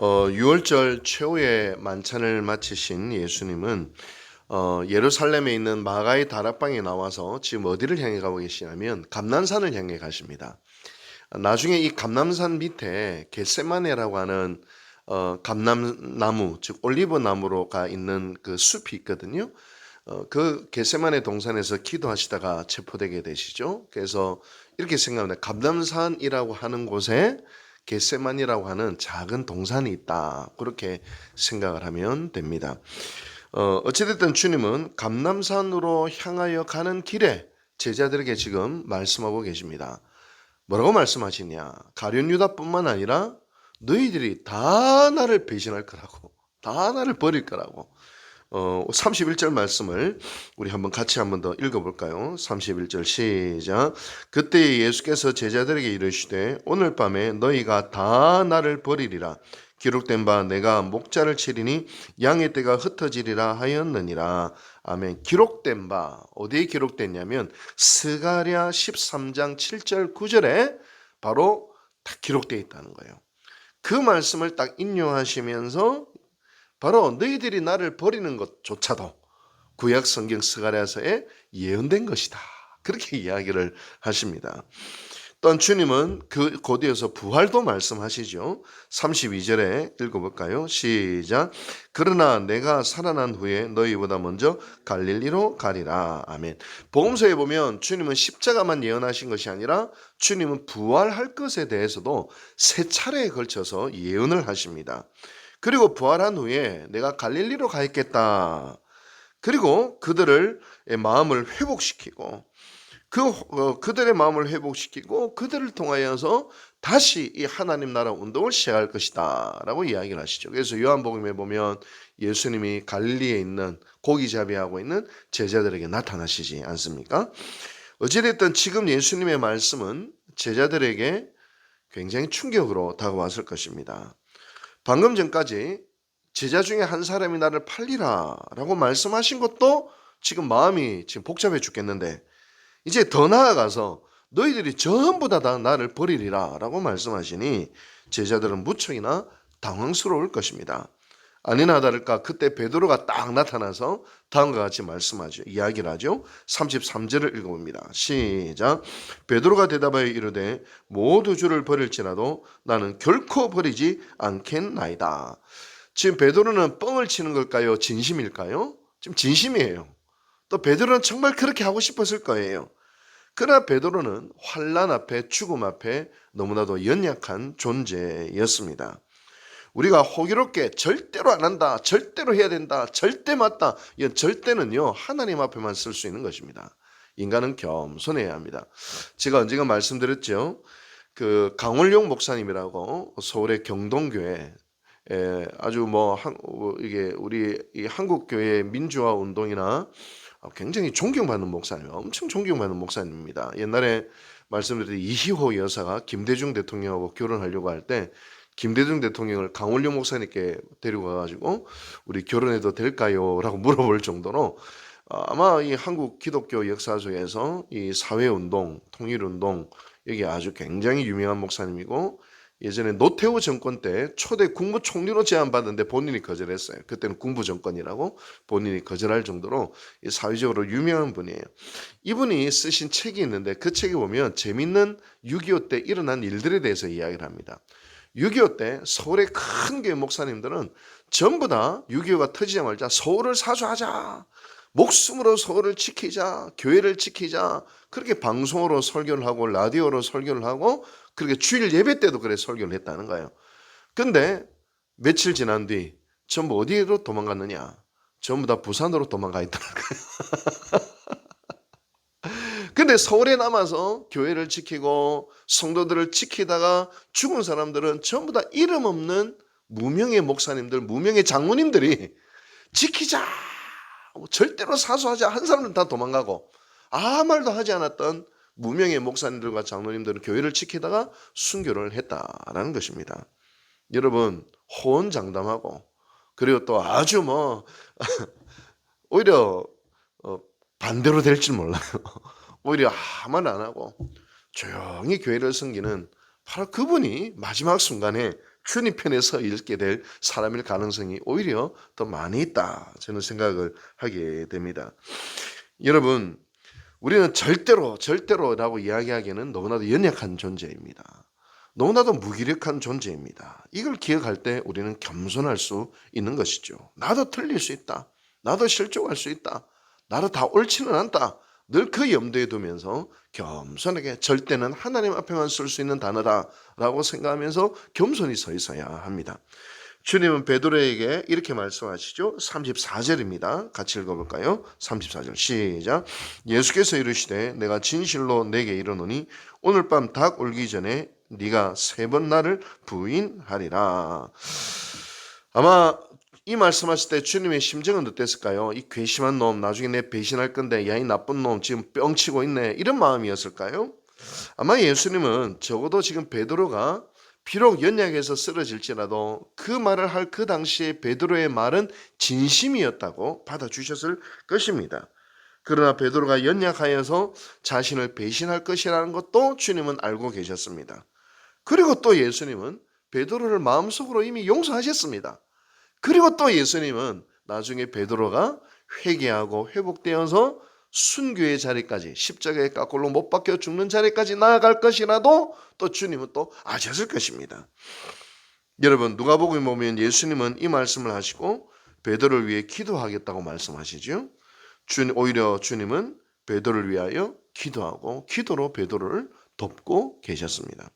유월절 최후의 만찬을 마치신 예수님은 예루살렘에 있는 마가의 다락방에 나와서 지금 어디를 향해 가고 계시냐면 감람산을 향해 가십니다. 나중에 이 감람산 밑에 겟세마네라고 하는 감람나무, 즉 올리브 나무로가 있는 그 숲이 있거든요. 그 겟세마네 동산에서 기도하시다가 체포되게 되시죠. 그래서 이렇게 생각합니다. 감람산이라고 하는 곳에 겟세만이라고 하는 작은 동산이 있다. 그렇게 생각을 하면 됩니다. 어찌됐든 주님은 감람산으로 향하여 가는 길에 제자들에게 지금 말씀하고 계십니다. 뭐라고 말씀하시냐? 가룟 유다뿐만 아니라 너희들이 다 나를 배신할 거라고, 다 나를 버릴 거라고. 31절 말씀을 우리 같이 한번 더 읽어볼까요? 31절 시작. 그때 예수께서 제자들에게 이르시되 오늘 밤에 너희가 다 나를 버리리라. 기록된 바 내가 목자를 치리니 양의 떼가 흩어지리라 하였느니라. 아멘. 기록된 바 어디에 기록됐냐면 스가랴 13장 7절 9절에 바로 딱 기록되어 있다는 거예요. 그 말씀을 딱 인용하시면서 바로 너희들이 나를 버리는 것조차도 구약 성경 스가랴서에 예언된 것이다. 그렇게 이야기를 하십니다. 또한 주님은 그 곧이어서 부활도 말씀하시죠. 32절에 읽어볼까요? 시작. 그러나 내가 살아난 후에 너희보다 먼저 갈릴리로 가리라. 아멘. 복음서에 보면 주님은 십자가만 예언하신 것이 아니라 주님은 부활할 것에 대해서도 세 차례에 걸쳐서 예언을 하십니다. 그리고 부활한 후에 내가 갈릴리로 가 있겠다. 그리고 그들의 마음을 회복시키고 그들의 마음을 회복시키고 그들을 통하여서 다시 이 하나님 나라 운동을 시작할 것이다 라고 이야기를 하시죠. 그래서 요한복음에 보면 예수님이 갈릴리에 있는 고기잡이하고 있는 제자들에게 나타나시지 않습니까? 어찌됐든 지금 예수님의 말씀은 제자들에게 굉장히 충격으로 다가왔을 것입니다. 방금 전까지 제자 중에 한 사람이 나를 팔리라 라고 말씀하신 것도 지금 마음이 지금 복잡해 죽겠는데 이제 더 나아가서 너희들이 전부 다 나를 버리리라 라고 말씀하시니 제자들은 무척이나 당황스러울 것입니다. 아니나 다를까 그때 베드로가 딱 나타나서 다음과 같이 말씀하죠. 이야기를 하죠. 33절을 읽어봅니다. 시작. 베드로가 대답하여 이르되 모두 주를 버릴지라도 나는 결코 버리지 않겠나이다. 지금 베드로는 뻥을 치는 걸까요? 진심일까요? 지금 진심이에요. 또 베드로는 정말 그렇게 하고 싶었을 거예요. 그러나 베드로는 환난 앞에 죽음 앞에 너무나도 연약한 존재였습니다. 우리가 호기롭게 절대로 안 한다, 절대로 해야 된다, 절대 맞다. 이 절대는요 하나님 앞에만 쓸 수 있는 것입니다. 인간은 겸손해야 합니다. 제가 언젠가 말씀드렸죠. 그 강원룡 목사님이라고 서울의 경동교회 아주 이게 우리 이 한국 교회 민주화 운동이나 굉장히 존경받는 목사님, 엄청 존경받는 목사님입니다. 옛날에 말씀드린 이희호 여사가 김대중 대통령하고 결혼하려고 할 때 김대중 대통령을 강원룡 목사님께 데리고 가가지고 우리 결혼해도 될까요? 라고 물어볼 정도로 아마 이 한국 기독교 역사 속에서 이 사회운동, 통일운동 여기 아주 굉장히 유명한 목사님이고 예전에 노태우 정권 때 초대 국무총리로 제안받았는데 본인이 거절했어요. 그때는 군부정권이라고 본인이 거절할 정도로 사회적으로 유명한 분이에요. 이분이 쓰신 책이 있는데 그 책에 보면 재밌는 6.25 때 일어난 일들에 대해서 이야기를 합니다. 6.25 때 서울의 큰 교회 목사님들은 전부 다 6.25가 터지자마자 서울을 사수하자, 목숨으로 서울을 지키자, 교회를 지키자, 그렇게 방송으로 설교를 하고 라디오로 설교를 하고 그렇게 주일 예배 때도 그래 설교를 했다는 거예요. 근데 며칠 지난 뒤 전부 어디로 도망갔느냐? 전부 다 부산으로 도망가 있다는 거예요. 근데 서울에 남아서 교회를 지키고 성도들을 지키다가 죽은 사람들은 전부 다 이름 없는 무명의 목사님들, 무명의 장로님들이 지키자, 절대로 사수하자 한 사람은 다 도망가고 아무 말도 하지 않았던 무명의 목사님들과 장로님들은 교회를 지키다가 순교를 했다라는 것입니다. 여러분 호언장담하고 그리고 또 아주 오히려 반대로 될 줄 몰라요. 오히려 아무 말 안 하고 조용히 교회를 섬기는 바로 그분이 마지막 순간에 주님 편에 서 있게 될 사람일 가능성이 오히려 더 많이 있다, 저는 생각을 하게 됩니다. 여러분, 우리는 절대로라고 이야기하기에는 너무나도 연약한 존재입니다. 너무나도 무기력한 존재입니다. 이걸 기억할 때 우리는 겸손할 수 있는 것이죠. 나도 틀릴 수 있다. 나도 실족할 수 있다. 나도 다 옳지는 않다. 늘 그 염두에 두면서 겸손하게, 절대는 하나님 앞에만 쓸 수 있는 단어다라고 생각하면서 겸손히 서 있어야 합니다. 주님은 베드로에게 이렇게 말씀하시죠. 34절입니다. 같이 읽어볼까요? 34절 시작. 예수께서 이르시되 내가 진실로 내게 이르노니 오늘 밤 닭 울기 전에 네가 3번 나를 부인하리라. 아마 이 말씀하실 때 주님의 심정은 어땠을까요? 이 괘씸한 놈, 나중에 내 배신할 건데, 야 이 나쁜 놈 지금 뻥치고 있네, 이런 마음이었을까요? 아마 예수님은 적어도 지금 베드로가 비록 연약해서 쓰러질지라도 그 말을 할 그 당시에 베드로의 말은 진심이었다고 받아주셨을 것입니다. 그러나 베드로가 연약하여서 자신을 배신할 것이라는 것도 주님은 알고 계셨습니다. 그리고 또 예수님은 베드로를 마음속으로 이미 용서하셨습니다. 그리고 또 예수님은 나중에 베드로가 회개하고 회복되어서 순교의 자리까지, 십자가에 깎골로 못 박혀 죽는 자리까지 나아갈 것이라도 또 주님은 또 아셨을 것입니다. 여러분, 누가복음에 보면 예수님은 이 말씀을 하시고 베드로를 위해 기도하겠다고 말씀하시죠. 오히려 주님은 베드로를 위하여 기도하고 기도로 베드로를 돕고 계셨습니다.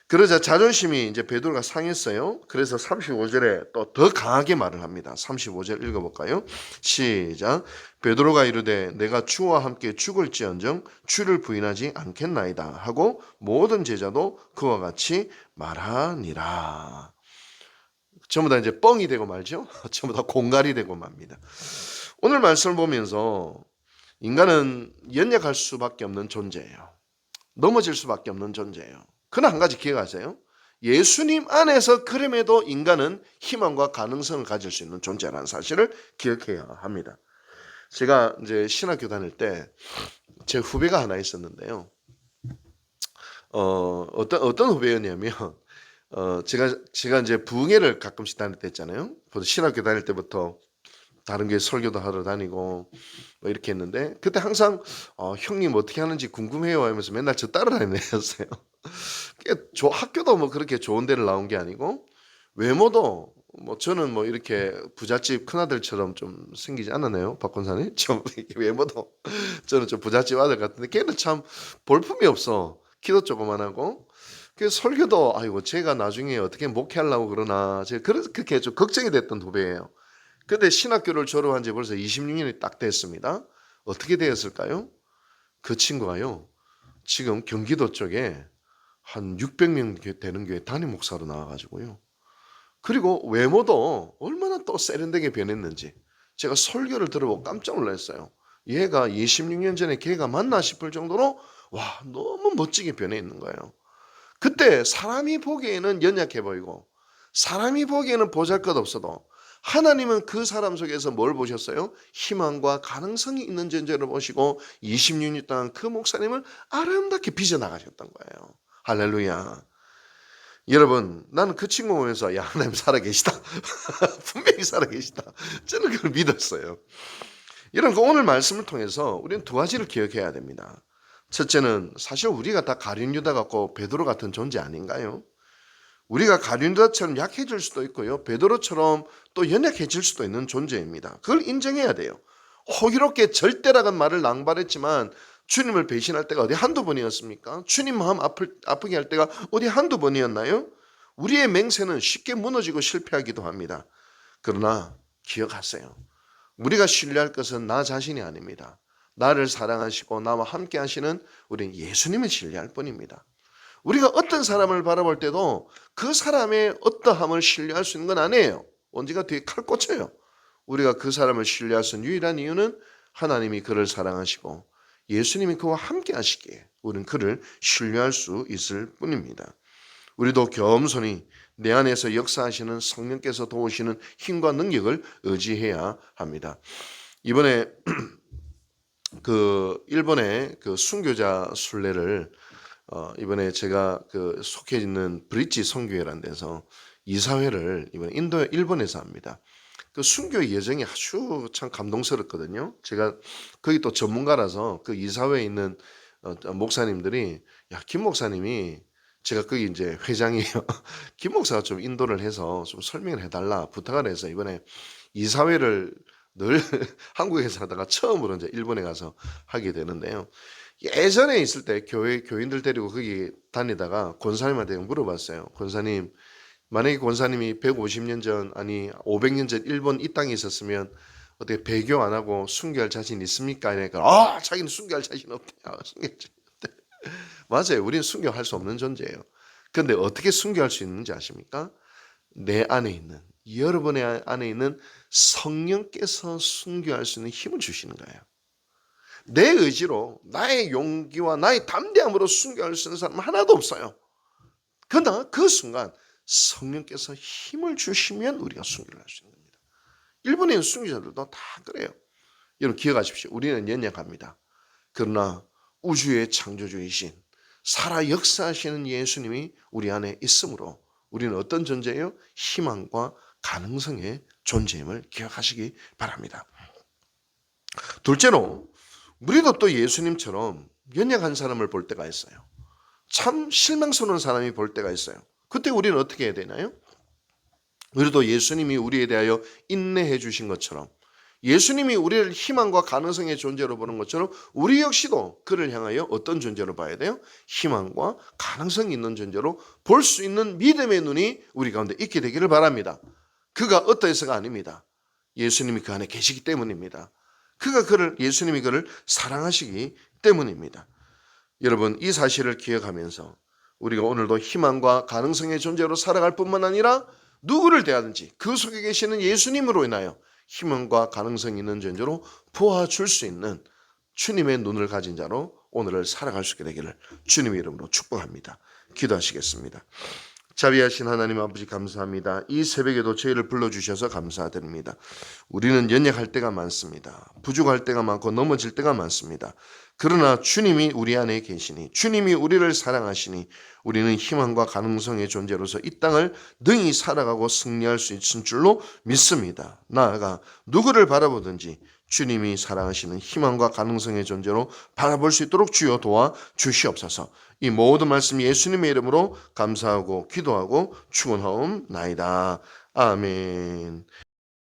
그러자 자존심이 이제 베드로가 상했어요. 그래서 35절에 또 더 강하게 말을 합니다. 35절 읽어볼까요? 시작. 베드로가 이르되 내가 주와 함께 죽을지언정 주를 부인하지 않겠나이다 하고 모든 제자도 그와 같이 말하니라. 전부 다 이제 뻥이 되고 말죠. 전부 다 공갈이 되고 맙니다. 오늘 말씀을 보면서 인간은 연약할 수밖에 없는 존재예요. 넘어질 수밖에 없는 존재예요. 그러나 한 가지 기억하세요. 예수님 안에서 그럼에도 인간은 희망과 가능성을 가질 수 있는 존재라는 사실을 기억해야 합니다. 제가 이제 신학교 다닐 때 제 후배가 하나 있었는데요. 어떤 후배였냐면, 제가 이제 부흥회를 가끔씩 다닐 때 했잖아요. 신학교 다닐 때부터 다른 교회 설교도 하러 다니고 뭐 이렇게 했는데, 그때 항상 형님 어떻게 하는지 궁금해요 하면서 맨날 저 따라다니는 애였어요. 학교도 뭐 그렇게 좋은 데를 나온 게 아니고, 외모도 뭐 저는 뭐 이렇게 부잣집 큰아들처럼 좀 생기지 않았나요, 박 권사님? 좀 외모도 저는 좀 부잣집 아들 같은데, 걔는 참 볼품이 없어. 키도 조그만하고. 그 설교도 아이고 제가 나중에 어떻게 목회하려고 그러나, 제가 그렇게 좀 걱정이 됐던 후배예요. 근데 신학교를 졸업한 지 벌써 26년이 딱 됐습니다. 어떻게 되었을까요? 그 친구가요, 지금 경기도 쪽에 한 600명 되는 교회 담임 목사로 나와가지고요. 그리고 외모도 얼마나 또 세련되게 변했는지 제가 설교를 들어보고 깜짝 놀랐어요. 얘가 26년 전에 걔가 맞나 싶을 정도로 와, 너무 멋지게 변해 있는 거예요. 그때 사람이 보기에는 연약해 보이고 사람이 보기에는 보잘것없어도 하나님은 그 사람 속에서 뭘 보셨어요? 희망과 가능성이 있는 존재를 보시고 26년 동안 그 목사님을 아름답게 빚어나가셨던 거예요. 할렐루야. 여러분, 나는 그 친구 보면서 야, 하나님 살아계시다. 분명히 살아계시다. 저는 그걸 믿었어요. 여러분, 오늘 말씀을 통해서 우리는 두 가지를 기억해야 됩니다. 첫째는 사실 우리가 다 가룟유다 같고 베드로 같은 존재 아닌가요? 우리가 가룟유다처럼 약해질 수도 있고요, 베드로처럼 또 연약해질 수도 있는 존재입니다. 그걸 인정해야 돼요. 호기롭게 절대라는 말을 낭발했지만 주님을 배신할 때가 어디 한두 번이었습니까? 주님 마음 아프게 할 때가 어디 한두 번이었나요? 우리의 맹세는 쉽게 무너지고 실패하기도 합니다. 그러나 기억하세요. 우리가 신뢰할 것은 나 자신이 아닙니다. 나를 사랑하시고 나와 함께 하시는 우리 예수님을 신뢰할 뿐입니다. 우리가 어떤 사람을 바라볼 때도 그 사람의 어떠함을 신뢰할 수 있는 건 아니에요. 언제가 뒤에 칼 꽂혀요. 우리가 그 사람을 신뢰할 수 있는 유일한 이유는 하나님이 그를 사랑하시고 예수님이 그와 함께 하시기에 우리는 그를 신뢰할 수 있을 뿐입니다. 우리도 겸손히 내 안에서 역사하시는 성령께서 도우시는 힘과 능력을 의지해야 합니다. 이번에 일본의 그 순교자 순례를 이번에 제가 속해 있는 브릿지 선교회라는 데서 이사회를 이번에 일본에서 합니다. 그 순교 예정이 아주 참 감동스럽거든요. 제가 거기 또 전문가라서 그 이사회에 있는 목사님들이, 야, 김 목사님이, 제가 거기 이제 회장이에요. 김 목사가 좀 인도를 해서 좀 설명을 해달라 부탁을 해서 이번에 이사회를 늘 한국에서 하다가 처음으로 이제 일본에 가서 하게 되는데요. 예전에 있을 때 교인들 데리고 거기 다니다가 권사님한테 물어봤어요. 권사님, 만약에 권사님이 150년 전, 아니 500년 전 일본 이 땅에 있었으면 어떻게 배교 안 하고 순교할 자신 있습니까? 이러니까 자기는 순교할 자신 없대요. 순교할 자신 없대. 맞아요. 우리는 순교할 수 없는 존재예요. 그런데 어떻게 순교할 수 있는지 아십니까? 내 안에 있는, 여러분의 안에 있는 성령께서 순교할 수 있는 힘을 주시는 거예요. 내 의지로, 나의 용기와 나의 담대함으로 순교할 수 있는 사람 하나도 없어요. 그러나 그 순간 성령께서 힘을 주시면 우리가 순교를 할 수 있는 겁니다. 일본에 있는 순교자들도 다 그래요. 여러분 기억하십시오. 우리는 연약합니다. 그러나 우주의 창조주이신 살아 역사하시는 예수님이 우리 안에 있으므로 우리는 어떤 존재예요? 희망과 가능성의 존재임을 기억하시기 바랍니다. 둘째로, 우리도 또 예수님처럼 연약한 사람을 볼 때가 있어요. 참 실망스러운 사람이 볼 때가 있어요. 그때 우리는 어떻게 해야 되나요? 우리도 예수님이 우리에 대하여 인내해 주신 것처럼, 예수님이 우리를 희망과 가능성의 존재로 보는 것처럼 우리 역시도 그를 향하여 어떤 존재로 봐야 돼요? 희망과 가능성이 있는 존재로 볼 수 있는 믿음의 눈이 우리 가운데 있게 되기를 바랍니다. 그가 어떠해서가 아닙니다. 예수님이 그 안에 계시기 때문입니다. 예수님이 그를 사랑하시기 때문입니다. 여러분, 이 사실을 기억하면서 우리가 오늘도 희망과 가능성의 존재로 살아갈 뿐만 아니라 누구를 대하든지 그 속에 계시는 예수님으로 인하여 희망과 가능성이 있는 존재로 보아줄 수 있는 주님의 눈을 가진 자로 오늘을 살아갈 수 있게 되기를 주님의 이름으로 축복합니다. 기도하시겠습니다. 자비하신 하나님 아버지, 감사합니다. 이 새벽에도 저희를 불러주셔서 감사드립니다. 우리는 연약할 때가 많습니다. 부족할 때가 많고 넘어질 때가 많습니다. 그러나 주님이 우리 안에 계시니, 주님이 우리를 사랑하시니 우리는 희망과 가능성의 존재로서 이 땅을 능히 살아가고 승리할 수 있을 줄로 믿습니다. 나아가 누구를 바라보든지 주님이 사랑하시는 희망과 가능성의 존재로 바라볼 수 있도록 주여 도와 주시옵소서. 이 모든 말씀 예수님의 이름으로 감사하고 기도하고 축원하옵나이다. 아멘.